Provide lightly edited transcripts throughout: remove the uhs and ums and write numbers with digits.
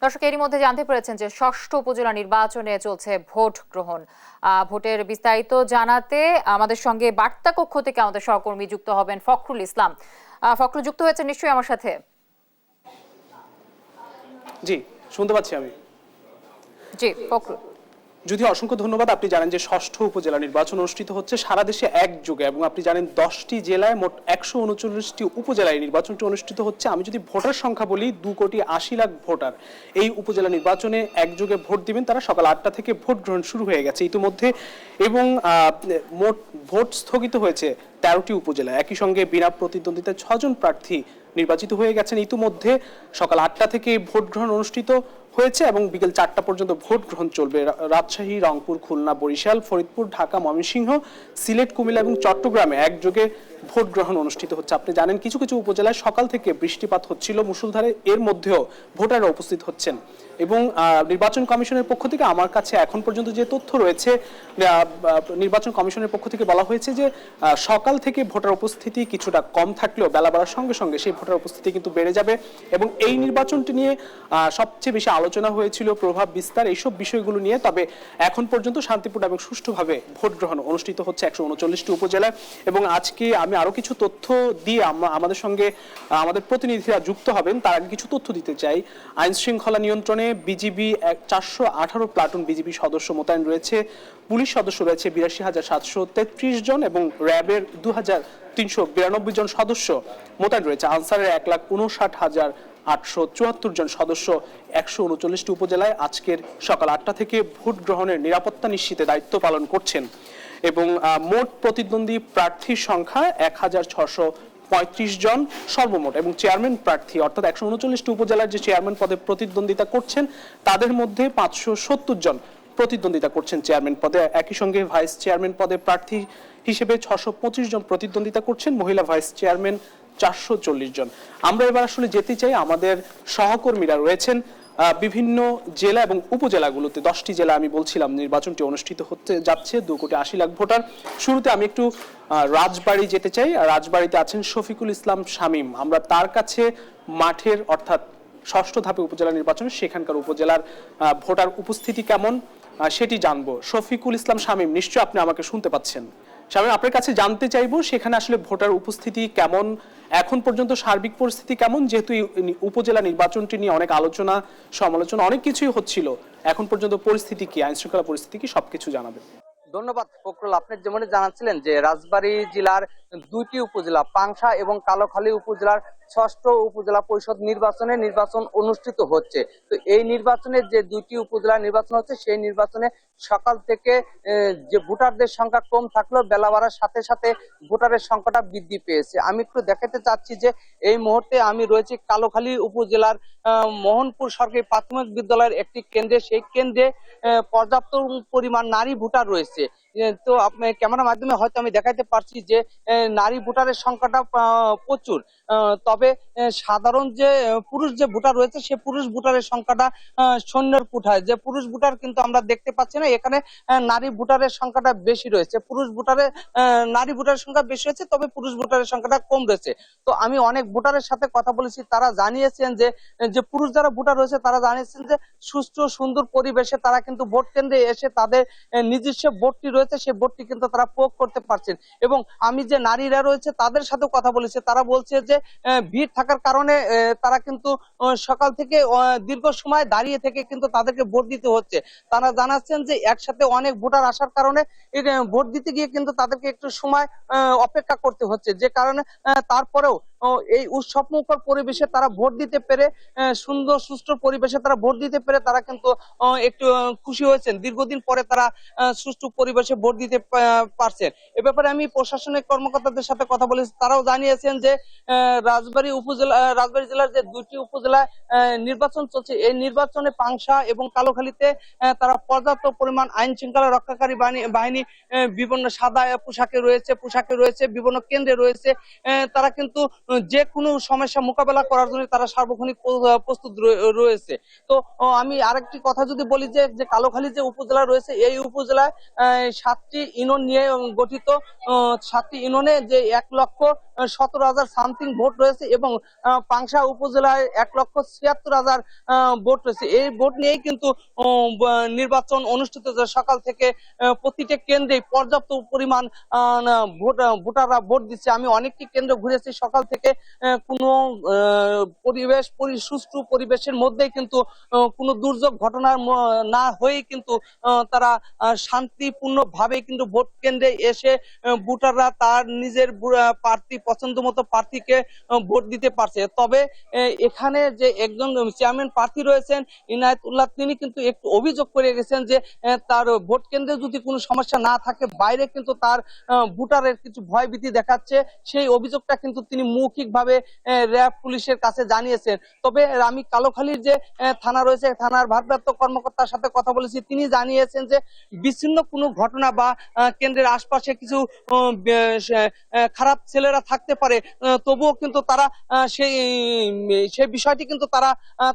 দর্শক, এরই মধ্যে জানতে পেরেছেন যে ষষ্ঠ উপজেলা নির্বাচনে চলছে ভোট গ্রহণ। ভোটের বিস্তারিত জানাতে আমাদের সঙ্গে বার্তা কক্ষ থেকে আমাদের সহকর্মী যুক্ত হবেন ফখরুল ইসলাম। ফখরুল, যুক্ত হয়েছে নিশ্চয়ই আমার সাথে? জি, শুনতে পাচ্ছি আমি। জি ফখরুল। যদি অসংখ্য ধন্যবাদ। আপনি জানেন যে ষষ্ঠ উপজেলা নির্বাচন অনুষ্ঠিত হচ্ছে সারা দেশে একযোগে, এবং আপনি জানেন 10টি জেলায় মোট 139টি উপজেলায় নির্বাচনটি অনুষ্ঠিত হচ্ছে। আমি যদি ভোটার সংখ্যা বলি, 2,80,00,000 ভোটার এই উপজেলা নির্বাচনে একযোগে ভোট দিবেন। তারা সকাল 8টা থেকে ভোট গ্রহণ শুরু হয়ে গেছে ইতিমধ্যে, এবং মোট ভোট স্থগিত হয়েছে 13টি উপজেলায়। একই সঙ্গে বিনা প্রতিদ্বন্দ্বিতায় 6 জন প্রার্থী নির্বাচিত হয়ে গেছেন ইতিমধ্যে। সকাল 8টা থেকে ভোট গ্রহণ অনুষ্ঠিত হয়েছে এবং বিকেল 4টা পর্যন্ত ভোট গ্রহণ চলবে। রাজশাহী, রংপুর, খুলনা, বরিশাল, ফরিদপুর, ঢাকা, ময়মনসিংহ, সিলেট, কুমিল্লা এবং চট্টগ্রামে একযোগে ভোট গ্রহণ অনুষ্ঠিত হচ্ছে। আপনি জানেন কিছু কিছু উপজেলায় সকাল থেকে বৃষ্টিপাত হচ্ছিল মুষলধারে, এর মধ্যেও ভোটাররা উপস্থিত হচ্ছেন। এবং নির্বাচন কমিশনের পক্ষ থেকে আমার কাছে এখন পর্যন্ত যে তথ্য রয়েছে, নির্বাচন কমিশনের পক্ষ থেকে বলা হয়েছে যে সকাল থেকে ভোটার উপস্থিতি কিছুটা কম থাকলেও বেলা বাড়ার সঙ্গে সঙ্গে সেই ভোটার উপস্থিতি কিন্তু বেড়ে যাবে। এবং এই নির্বাচনটি নিয়ে সবচেয়ে বেশি আলোচনা হয়েছিল প্রভাব বিস্তার, এইসব বিষয়গুলো নিয়ে। তবে এখন পর্যন্ত শান্তিপূর্ণ এবং সুষ্ঠুভাবে ভোট গ্রহণ অনুষ্ঠিত হচ্ছে 139টি উপজেলায়। এবং আজকে আমি আরো কিছু তথ্য দিয়ে আমাদের সঙ্গে আমাদের প্রতিনিধিরা যুক্ত হবেন। তার আগে কিছু তথ্য দিতে চাই। আইন শৃঙ্খলা নিয়ন্ত্রণে বিজিবি 418 প্লাটুন বিজিবি সদস্য মোতায়েন রয়েছে। পুলিশ সদস্য রয়েছে 82,733 জন, এবং র্যাবের 2,392 জন সদস্য মোতায়েন রয়েছে। আনসারের 1,59,874 জন সদস্য 139টি উপজেলায় আজকের সকাল 8টা থেকে ভোট গ্রহণের নিরাপত্তা নিশ্চিতে দায়িত্ব পালন করছেন। এবং মোট প্রতিদ্বন্দ্বী প্রার্থীর সংখ্যা 1,635 জন সর্বমোট। এবং চেয়ারম্যান প্রার্থী অর্থাৎ 139টি উপজেলার যে চেয়ারম্যান পদে প্রতিদ্বন্দ্বিতা করছেন, তাদের মধ্যে 570 জন প্রতিদ্বন্দ্বিতা করছেন চেয়ারম্যান পদে। একই সঙ্গে ভাইস চেয়ারম্যান পদে প্রার্থী হিসেবে 625 জন প্রতিদ্বন্দ্বিতা করছেন, মহিলা ভাইস চেয়ারম্যান 440 জন। আমরা এবার আসলে যেতে চাই, আমাদের সহকর্মীরা রয়েছেন বিভিন্ন জেলা এবং উপজেলাগুলোতে। 10টি জেলা আমি বলছিলাম নির্বাচনটি অনুষ্ঠিত হতে যাচ্ছে, 2,80,00,000 ভোটার। শুরুতে আমি একটু রাজবাড়ী যেতে চাই। রাজবাড়ীতে আছেন শফিকুল ইসলাম শামীম। আমরা তার কাছে মাঠের অর্থাৎ ষষ্ঠ ধাপে উপজেলা নির্বাচন, সেখানকার উপজেলার ভোটার উপস্থিতি কেমন সেটি জানবো। শফিকুল ইসলাম শামীম, নিশ্চয়ই আপনি আমাকে শুনতে পাচ্ছেন। শামীম, আপনার কাছে জানতে চাইবো সেখানে আসলে ভোটার উপস্থিতি কেমন, এখন পর্যন্ত সার্বিক পরিস্থিতি কেমন, যেহেতু উপজেলা নির্বাচনটি নিয়ে অনেক আলোচনা সমালোচনা অনেক কিছুই হচ্ছিল, এখন পর্যন্ত পরিস্থিতি কি, আইন শৃঙ্খলা পরিস্থিতি কি, সবকিছু জানাবেন। ধন্যবাদ ফখরুল। আপনি যেমন জানাচ্ছিলেন যে রাজবাড়ী জেলার 2টি উপজেলা পাংশা এবং কালোখালী উপজেলার ষষ্ঠ উপজেলা পরিষদ নির্বাচন অনুষ্ঠিত হচ্ছে। তো এই নির্বাচনে যে 2টি উপজেলা নির্বাচন হচ্ছে, সেই নির্বাচনে সকাল থেকে যে ভোটারদের সংখ্যা কম থাকলেও বেলা বাড়ার সাথে সাথে ভোটারের সংখ্যাটা বৃদ্ধি পেয়েছে। আমি একটু দেখাতে চাচ্ছি যে এই মুহূর্তে আমি রয়েছি কালোখালী উপজেলার মোহনপুর সরকারি প্রাথমিক বিদ্যালয়ের একটি কেন্দ্রে। সেই কেন্দ্রে পর্যাপ্ত পরিমাণ নারী ভোটার রয়েছে। তো আপনার ক্যামেরার মাধ্যমে হয়তো আমি দেখাতে পারছি যে নারী ভোটারের সংখ্যাটা প্রচুর। তবে সাধারণ যে পুরুষ যে ভোটার রয়েছে, সে পুরুষ ভোটারের সংখ্যাটা শূন্যের কোঠায়। যে পুরুষ ভোটার কিন্তু আমরা দেখতে পাচ্ছি না, এখানে নারী ভোটারের সংখ্যাটা বেশি রয়েছে। নারী ভোটারের সংখ্যা বেশি হয়েছে, তবে পুরুষ ভোটারের সংখ্যাটা কম রয়েছে। তো আমি অনেক ভোটারের সাথে কথা বলেছি, তারা জানিয়েছেন যে পুরুষ যারা ভোটার রয়েছে তারা জানিয়েছেন যে সুষ্ঠু সুন্দর পরিবেশে তারা কিন্তু ভোট কেন্দ্রে এসে তাদের নিজস্ব ভোটটি রয়েছে, সেই ভোটটি কিন্তু তারা প্রয়োগ করতে পারছেন। এবং আমি যে নারীরা রয়েছে তাদের সাথে কথা বলেছি, তারা বলছে যে ভিড় থাকার কারণে তারা কিন্তু সকাল থেকে দীর্ঘ সময় দাঁড়িয়ে থেকে কিন্তু তাদেরকে ভোট দিতে হচ্ছে। তারা জানাচ্ছেন যে একসাথে অনেক ভোটার আসার কারণে ভোট দিতে গিয়ে কিন্তু তাদেরকে একটু সময় অপেক্ষা করতে হচ্ছে, যে কারণে তারপরেও এই উৎসবমুখর পরিবেশে তারা ভোট দিতে পেরে, সুন্দর সুষ্ঠু পরিবেশে তারা ভোট দিতে পেরে তারা কিন্তু একটু খুশি হয়েছেন। দীর্ঘদিন পরে তারা সুষ্ঠু পরিবেশে ভোট দিতে পারছেন। এ ব্যাপারে আমি প্রশাসনিক কর্মকর্তাদের সাথে কথা বলেছি, তারাও জানিয়েছেন যে রাজবাড়ী জেলার যে 2টি উপজেলায় নির্বাচন চলছে, এই নির্বাচনে পাংশা এবং কালোখালীতে তারা পর্যাপ্ত পরিমাণ আইন শৃঙ্খলা রক্ষাকারী বাহিনী বিভিন্ন সাদা পোশাকে রয়েছে, বিভিন্ন কেন্দ্রে রয়েছে। তারা কিন্তু যে কোনো সমস্যা মোকাবেলা করার জন্য তারা সার্বক্ষণিক প্রস্তুত রয়েছে। তো আমি আরেকটি কথা যদি বলি যে কালোখালী যে উপজেলা রয়েছে, এই উপজেলায় 7টি ইউনিয়ন নিয়ে গঠিত। 7টি ইউনিয়নে যে 17,000 সামথিং ভোট রয়েছে এবং পাংশা উপজেলায় 1,76,000 ভোট রয়েছে। এই ভোট নিয়েই কিন্তু নির্বাচন অনুষ্ঠিত হচ্ছে। সকাল থেকে প্রতিটা কেন্দ্রে পর্যাপ্ত পরিমাণ ভোটাররা ভোট দিচ্ছে। আমি অনেকটি কেন্দ্র ঘুরেছি সকাল থেকে, কোনো সুষ্ঠু পরিবেশের মধ্যেই কিন্তু কোনো দুর্যোগ ঘটনার না হয়েই কিন্তু তারা শান্তিপূর্ণ ভাবে কিন্তু ভোট কেন্দ্রে এসে ভোটাররা তার নিজের প্রার্থী পছন্দ মতো প্রার্থীকে ভোট দিতে পারছে। তবে এখানে যে একজন চেয়ারম্যান প্রার্থী রয়েছেন ইনায়েতুল্লাহ, তিনি কিন্তু একটু অভিযোগ করে গেছেন যে তার ভোট কেন্দ্রে যদি কোনো সমস্যা না থাকে, বাইরে কিন্তু তার ভোটারের কিছু ভয়ভীতি দেখাচ্ছে। সেই অভিযোগটা কিন্তু তিনি মৌখিকভাবে র্যাব পুলিশের কাছে জানিয়েছেন। তবে আমি কালোখালীর যে থানা রয়েছে, থানার ভারপ্রাপ্ত কর্মকর্তার সাথে কথা বলেছি, তিনি জানিয়েছেন যে বিচ্ছিন্ন কোনো ঘটনা বা কেন্দ্রের আশপাশে কিছু খারাপ ছেলেরা থাকতে পারে, তবুও কিন্তু তারা সেই বিষয়টি কিন্তু তারা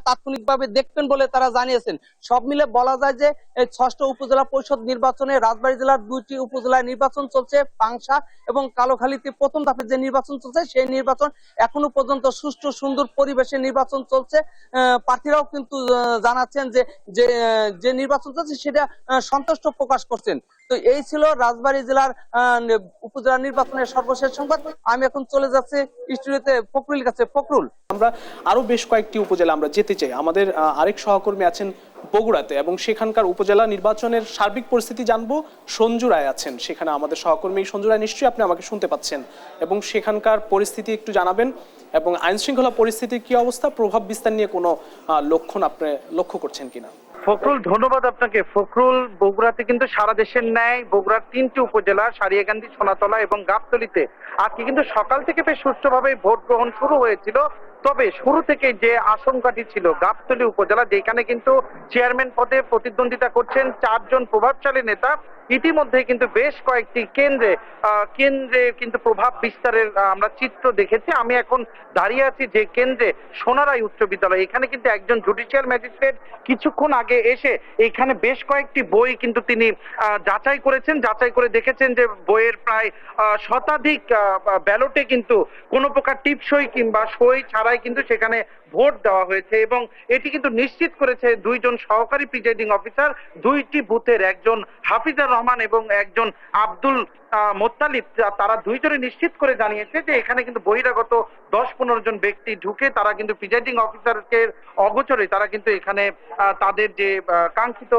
তাৎক্ষণিকভাবে দেখবেন বলে তারা জানিয়েছেন। সব মিলে বলা যায় যে এই 6ষ্ঠ উপজেলা পরিষদ নির্বাচনে রাজবাড়ী জেলার 2টি উপজেলায় নির্বাচন চলছে। পাংশা এবং কালোখালীতে প্রথম ধাপে যে নির্বাচন চলছে, সেই নির্বাচন এখনো পর্যন্ত সুষ্ঠু সুন্দর পরিবেশে নির্বাচন চলছে। প্রার্থীরাও কিন্তু জানাচ্ছেন যে যে নির্বাচন চলছে সেটা সন্তুষ্ট প্রকাশ করছেন। তো এই ছিল রাজবাড়ী জেলার উপজেলা নির্বাচনের সর্বশেষ সংবাদ। আমি এখন চলে যাচ্ছি স্টুডিওতে ফখরুলের কাছে। ফখরুল, আমরা আরো বেশ কয়েকটি উপজেলা আমরা যেতে চাই। আমাদের আরেক সহকর্মী আছেন বগুড়াতে এবং সেখানকার উপজেলা নির্বাচনের সার্বিক পরিস্থিতি জানবো। সঞ্জু রায় আছেন সেখানে আমাদের সহকর্মী। সঞ্জু রায়, নিশ্চয়ই আপনি আমাকে শুনতে পাচ্ছেন এবং সেখানকার পরিস্থিতি একটু জানাবেন এবং আইন শৃঙ্খলা পরিস্থিতির কি অবস্থা, প্রভাব বিস্তার নিয়ে কোনো লক্ষণ আপনি লক্ষ্য করছেন কিনা? ফখরুল, ধন্যবাদ আপনাকে। ফখরুল, বগুড়াতে কিন্তু সারা দেশের ন্যায় বগুড়ার 3টি উপজেলা সারিয়াকান্দি, সোনাতলা এবং গাবতলীতে আজকে কিন্তু সকাল থেকে বেশ সুষ্ঠুভাবে ভোট গ্রহণ শুরু হয়েছিল। তবে শুরু থেকে যে আশঙ্কাটি ছিল গাবতলী উপজেলা, যেখানে কিন্তু চেয়ারম্যান পদে প্রতিদ্বন্দ্বিতা করছেন 4 জন প্রভাবশালী নেতা, ইতিমধ্যে কিন্তু বেশ কয়েকটি কেন্দ্রে কিন্তু প্রভাব বিস্তারের আমরা চিত্র দেখেছি। আমি এখন দাঁড়িয়ে আছি যে কেন্দ্রে সোনারাই উচ্চ বিদ্যালয়। এখানে কিন্তু একজন জুডিশিয়াল ম্যাজিস্ট্রেট কিছুক্ষণ আগে এসে এখানে বেশ কয়েকটি বই কিন্তু তিনি যাচাই করেছেন। যাচাই করে দেখেছেন যে বইয়ের প্রায় শতাধিক ব্যালটে কিন্তু কোনো প্রকার টিপসই কিংবা সই ছাড়াই কিন্তু সেখানে ভোট দেওয়া হয়েছে এবং এটি কিন্তু নিশ্চিত করেছে 2 জন সহকারী প্রিজাইডিং অফিসার, 2টি বুথের, একজন হাফিজার রহমান এবং একজন আব্দুল মোত্তালিব। তারা 2 জনে নিশ্চিত করে জানিয়েছে যে এখানে কিন্তু বহিরাগত 10-15 জন ব্যক্তি ঢুকে তারা কিন্তু প্রিজাইডিং অফিসারকে অগোচরে তারা কিন্তু এখানে তাদের যে কাঙ্ক্ষিত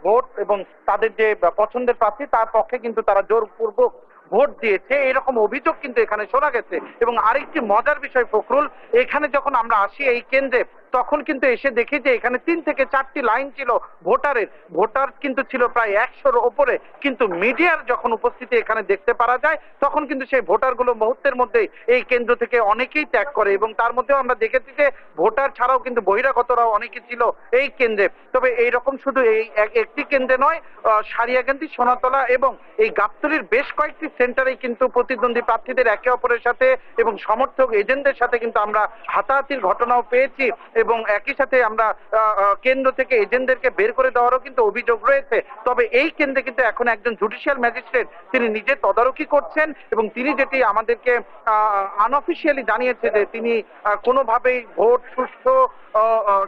ভোট এবং তাদের যে পছন্দের প্রার্থী তার পক্ষে কিন্তু তারা জোরপূর্বক ভোট দিয়েছে, এরকম অভিযোগ কিন্তু এখানে শোনা গেছে। এবং আরেকটি মজার বিষয় ফখরুল, এখানে যখন আমরা আসি এই কেন্দ্রে, তখন কিন্তু এসে দেখি যে এখানে 3 থেকে 4টি লাইন ছিল ভোটার কিন্তু ছিল প্রায় 100-র ওপরে। কিন্তু মিডিয়ার যখন উপস্থিতি এখানে দেখতে পারা যায়, তখন কিন্তু সেই ভোটারগুলো মুহূর্তের মধ্যেই এই কেন্দ্র থেকে অনেকেই ত্যাগ করে এবং তার মধ্যেও আমরা দেখেছি যে ভোটার ছাড়াও কিন্তু বহিরাগতরাও অনেকে ছিল এই কেন্দ্রে। তবে এইরকম শুধু এই একটি কেন্দ্রে নয়, সারিয়াকান্দি, সোনাতলা এবং এই গাবতলীর বেশ কয়েকটি সেন্টারে কিন্তু প্রতিদ্বন্দ্বী প্রার্থীদের একে অপরের সাথে এবং সমর্থক এজেন্টদের সাথে কিন্তু আমরা হাতাহাতির ঘটনাও পেয়েছি এবং একই সাথে আমরা কেন্দ্র থেকে এজেন্টদেরকে বের করে দেওয়ারও কিন্তু অভিযোগ রয়েছে। তবে এই কেন্দ্রে কিন্তু এখন একজন জুডিশিয়াল ম্যাজিস্ট্রেট তিনি নিজে তদারকি করছেন এবং তিনি যেটি আমাদেরকে আনঅফিসিয়ালি জানিয়েছে যে তিনি কোনোভাবেই ভোট সুষ্ঠু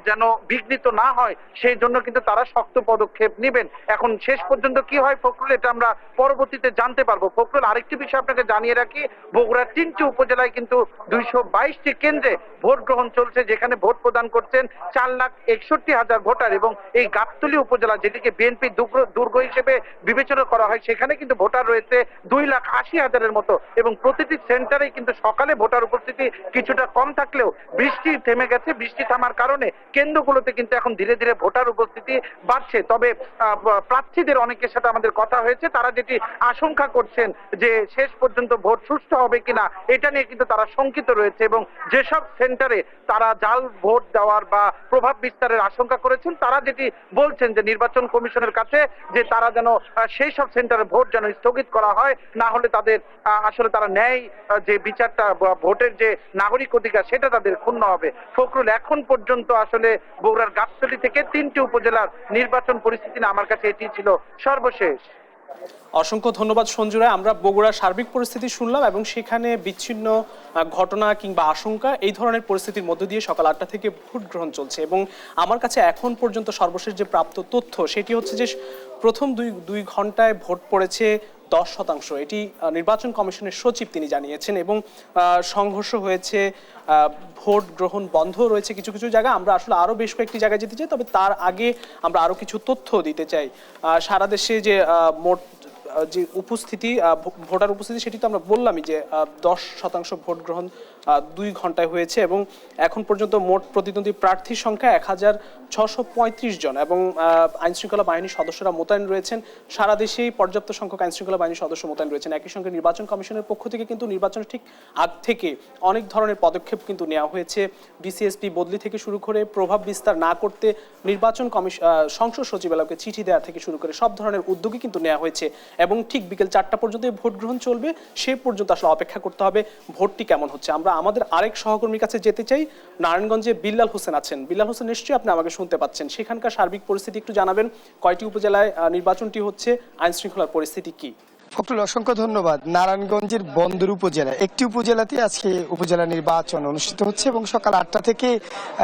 যেন বিঘ্নিত না হয় সেই জন্য কিন্তু তারা শক্ত পদক্ষেপ নেবেন। এখন শেষ পর্যন্ত কি হয় ফখরুল, এটা আমরা পরবর্তীতে জানতে পারবো। ফখরুল, আরেকটি বিষয় আপনাকে জানিয়ে রাখি, বগুড়ার 3টি উপজেলায় কিন্তু 222টি কেন্দ্রে ভোট গ্রহণ চলছে, যেখানে ভোট প্রদান করছেন 4,61,000 ভোটার এবং এই গাবতলী উপজেলা, যেটিকে বিএনপি দুর্গ হিসেবে বিবেচনা করা হয়, সেখানে কিন্তু ভোটার রয়েছে 2,80,000-এর মতো এবং প্রতিটি সেন্টারে কিন্তু সকালে ভোটার উপস্থিতি কিছুটা কম থাকলেও বৃষ্টি থেমে গেছে। বৃষ্টি থামার কারণে কেন্দ্রগুলোতে কিন্তু এখন ধীরে ধীরে ভোটার উপস্থিতি বাড়ছে। তবে প্রার্থীদের অনেকের সাথে আমাদের কথা হয়েছে, তারা যেটি আশঙ্কা করছেন যে শেষ পর্যন্ত ভোট সুষ্ঠু হবে কিনা এটা নিয়ে কিন্তু তারা শঙ্কিত রয়েছে এবং যেসব সেন্টারে তারা জাল ভোট দেওয়ার বা প্রভাব বিস্তারের আশঙ্কা করেছেন, তারা যেটি বলছেন যে নির্বাচন কমিশনের কাছে যে তারা যেন সেই সব সেন্টারে ভোট যেন স্থগিত করা হয়, না হলে তাদের আসলে তারা ন্যায় যে বিচারটা ভোটের যে নাগরিক অধিকার সেটা তাদের ক্ষুণ্ণ হবে। ফখরুল, এখন পর্যন্ত আসলে বগুড়ার গাবতলী থেকে 3টি উপজেলার নির্বাচন পরিস্থিতি আমার কাছে এটি ছিল সর্বশেষ। অসংখ্য ধন্যবাদ সঞ্জু রায়। আমরা বগুড়ার সার্বিক পরিস্থিতি শুনলাম এবং সেখানে বিচ্ছিন্ন ঘটনা কিংবা আশঙ্কা এই ধরনের পরিস্থিতির মধ্য দিয়ে সকাল 8টা থেকে ভোট গ্রহণ চলছে এবং আমার কাছে এখন পর্যন্ত সর্বশেষ যে প্রাপ্ত তথ্য সেটি হচ্ছে যে প্রথম দুই ঘন্টায় ভোট পড়েছে 10%। এটি নির্বাচন কমিশনের সচিব তিনি জানিয়েছেন এবং সংঘর্ষ হয়েছে, ভোট গ্রহণ বন্ধ রয়েছে কিছু কিছু জায়গায়। আমরা আসলে আরো বেশ কয়েকটি জায়গায় যেতে চাই, তবে তার আগে আমরা আরো কিছু তথ্য দিতে চাই। সারা দেশে যে মোট যে উপস্থিতি, ভোটার উপস্থিতি, সেটি তো আমরা বললামই যে 10% ভোট গ্রহণ 2 ঘন্টায় হয়েছে এবং এখন পর্যন্ত মোট প্রতিদ্বন্দ্বী প্রার্থীর সংখ্যা 1635 জন এবং আইন শৃঙ্খলা বাহিনীর সদস্যরা মোতায়েন রয়েছেন। সারা দেশেই পর্যাপ্ত সংখ্যক আইন শৃঙ্খলা বাহিনীর সদস্য মোতায়েন রয়েছেন। একই সঙ্গে নির্বাচন কমিশনের পক্ষ থেকে কিন্তু নির্বাচনের ঠিক আগ থেকে অনেক ধরনের পদক্ষেপ কিন্তু নেওয়া হয়েছে। ডিসিএসপি বদলি থেকে শুরু করে প্রভাব বিস্তার না করতে নির্বাচন সংসদ সচিবালয়কে চিঠি দেওয়া থেকে শুরু করে সব ধরনের উদ্যোগই কিন্তু নেওয়া হয়েছে এবং ঠিক বিকেল 4টা পর্যন্ত ভোট গ্রহণ চলবে। সে পর্যন্ত আসলে অপেক্ষা করতে হবে ভোটটি কেমন হচ্ছে। আমরা আমাদের আরেক সহকর্মীর কাছে যেতে চাই। নারায়ণগঞ্জে বিল্লাল হোসেন আছেন। বিল্লাল হোসেন, নিশ্চয়ই আপনি আমাকে শুনতে পাচ্ছেন। সেখানকার সার্বিক পরিস্থিতি একটু জানাবেন। কয়টি উপজেলায় নির্বাচনটি হচ্ছে, আইন শৃঙ্খলার পরিস্থিতি কি? ফখরুল, অসংখ্য ধন্যবাদ। নারায়ণগঞ্জের বন্দর উপজেলা একটি উপজেলাতে আজকে উপজেলা নির্বাচন অনুষ্ঠিত হচ্ছে এবং সকাল 8টা থেকে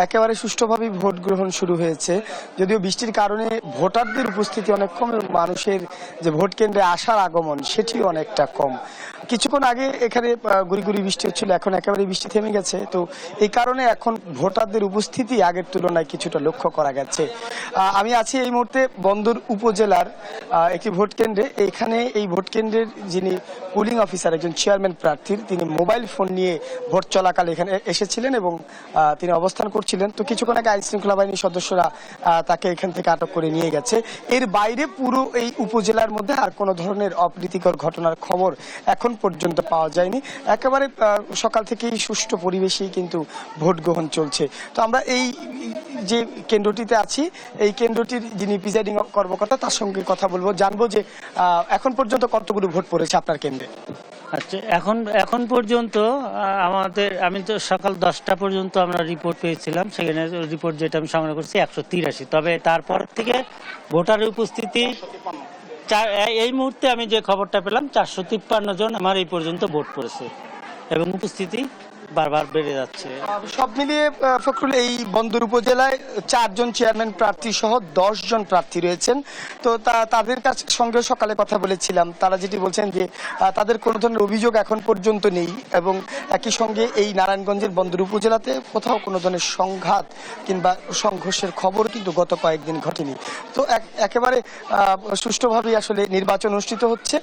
একেবারে সুষ্ঠুভাবে ভোট গ্রহণ শুরু হয়েছে। যদিও বৃষ্টির কারণে ভোটারদের উপস্থিতি অনেক কম এবং মানুষের যে ভোট কেন্দ্রে আসার আগমন সেটিও অনেকটা কম। কিছুক্ষণ আগে এখানে গুড়ি গুড়ি বৃষ্টি হচ্ছিল, এখন একেবারে বৃষ্টি থেমে গেছে। তো এই কারণে এখন ভোটারদের উপস্থিতি আগের তুলনায় কিছুটা লক্ষ্য করা গেছে। আমি আছি এই মুহূর্তে বন্দর উপজেলার একটি ভোট কেন্দ্রে। এখানে এই ভোট কেন্দ্রের যিনি পোলিং অফিসার, একজন চেয়ারম্যান প্রার্থীর, তিনি মোবাইল ফোন নিয়ে ভোট চলাকালে এখানে এসেছিলেন এবং তিনি অবস্থান করছিলেন। তো কিছুক্ষণ আগে আইন শৃঙ্খলা বাহিনীর সদস্যরা তাকে এখান থেকে আটক করে নিয়ে গেছে। এর বাইরে পুরো এই উপজেলার মধ্যে আর কোনো ধরনের অপ্রীতিকর ঘটনার খবর এখন পর্যন্ত পাওয়া যায়নি। একেবারে সকাল থেকেই সুষ্ঠু পরিবেশেই কিন্তু ভোট গ্রহণ চলছে। তো আমরা এই যে কেন্দ্রটিতে আছি, এই কেন্দ্রটির যিনি প্রিজাইডিং কর্মকর্তা, তার সঙ্গে কথা বলবো, জানবো যে এখন পর্যন্ত কতগুলো ভোট পড়েছে আপনার কেন্দ্রে। আচ্ছা, এখন পর্যন্ত আমি তো সকাল 10টা পর্যন্ত আমরা রিপোর্ট পেয়েছিলাম। সেখানে রিপোর্ট যেটা আমি সংগ্রহ করছি 183। তবে তারপর থেকে ভোটারের উপস্থিতি এই মুহূর্তে আমি যে খবরটা পেলাম 453 জন আমার এই পর্যন্ত ভোট পড়েছে এবং উপস্থিতি বারবার বেড়ে যাচ্ছে। সব মিলিয়ে ফখরুল, এই বন্দর উপজেলায় 4 জন চেয়ারম্যান প্রার্থী সহ 10 জন প্রার্থী রয়েছেন। তো তাদের সঙ্গে সকালে কথা বলেছিলাম। তারা যেটি বলছেন যে তাদের কোনো ধরনের অভিযোগ এখন পর্যন্ত নেই এবং একই সঙ্গে এই নারায়ণগঞ্জের বন্দর উপজেলাতে কোথাও কোনো ধরনের সংঘাত কিংবা সংঘর্ষের খবর কিন্তু গত কয়েকদিন ঘটেনি। তো একেবারে সুষ্ঠুভাবেই আসলে নির্বাচন অনুষ্ঠিত হচ্ছে।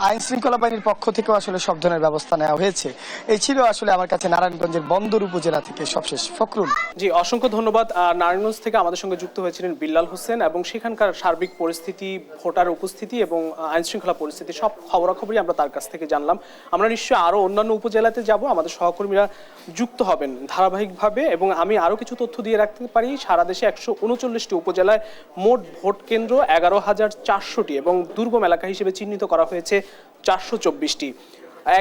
আইন শৃঙ্খলা বাহিনীর পক্ষ থেকেও আসলে সব ধরনের ব্যবস্থা নেওয়া হয়েছে। এই ছিল আসলে আমার কাছে নারায়ণগঞ্জের বন্দর উপজেলা থেকে সবশেষ। ফখরুল, জি, অসংখ্য ধন্যবাদ। নারায়ণগঞ্জ থেকে আমাদের সঙ্গে যুক্ত হয়েছিলেন বিল্লাল হোসেন এবং সেখানকার সার্বিক পরিস্থিতি, ভোটার উপস্থিতি এবং আইন শৃঙ্খলা পরিস্থিতি সব খবরাখবরই আমরা তার কাছ থেকে জানলাম। আমরা নিশ্চয়ই আরো অন্যান্য উপজেলাতে যাব, আমাদের সহকর্মীরা যুক্ত হবেন ধারাবাহিকভাবে এবং আমি আরো কিছু তথ্য দিয়ে রাখতে পারি। সারা দেশে 139টি উপজেলায় মোট ভোট কেন্দ্র 11,400টি এবং দুর্গম এলাকা হিসেবে চিহ্নিত করা হয়েছে 424টি।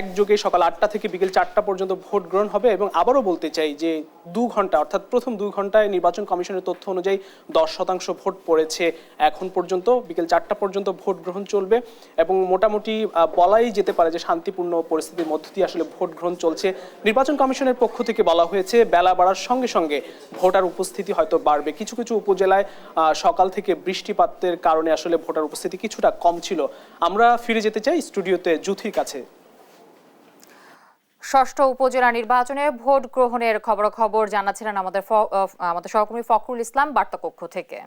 একযোগে সকাল 8টা থেকে বিকেল 4টা পর্যন্ত ভোট গ্রহণ হবে এবং আবারও বলতে চাই যে 2 ঘন্টা অর্থাৎ প্রথম 2 ঘন্টায় নির্বাচন কমিশনের তথ্য অনুযায়ী 10% ভোট পড়েছে এখন পর্যন্ত। বিকেল 4টা পর্যন্ত ভোট গ্রহণ চলবে এবং মোটামুটি বলাই যেতে পারে যে শান্তিপূর্ণ পরিস্থিতির মধ্য দিয়ে আসলে ভোট গ্রহণ চলছে। নির্বাচন কমিশনের পক্ষ থেকে বলা হয়েছে বেলা বাড়ার সঙ্গে সঙ্গে ভোটার উপস্থিতি হয়তো বাড়বে। কিছু কিছু উপজেলায় সকাল থেকে বৃষ্টিপাতের কারণে আসলে ভোটার উপস্থিতি কিছুটা কম ছিল। আমরা ফিরে যেতে চাই স্টুডিওতে জুথির কাছে। ষষ্ঠ উপজেলা নির্বাচনে ভোট গ্রহণের খবরাখবর জানাচ্ছিলেন আমাদের সহকর্মী ফখরুল ইসলাম বার্তা কক্ষ থেকে।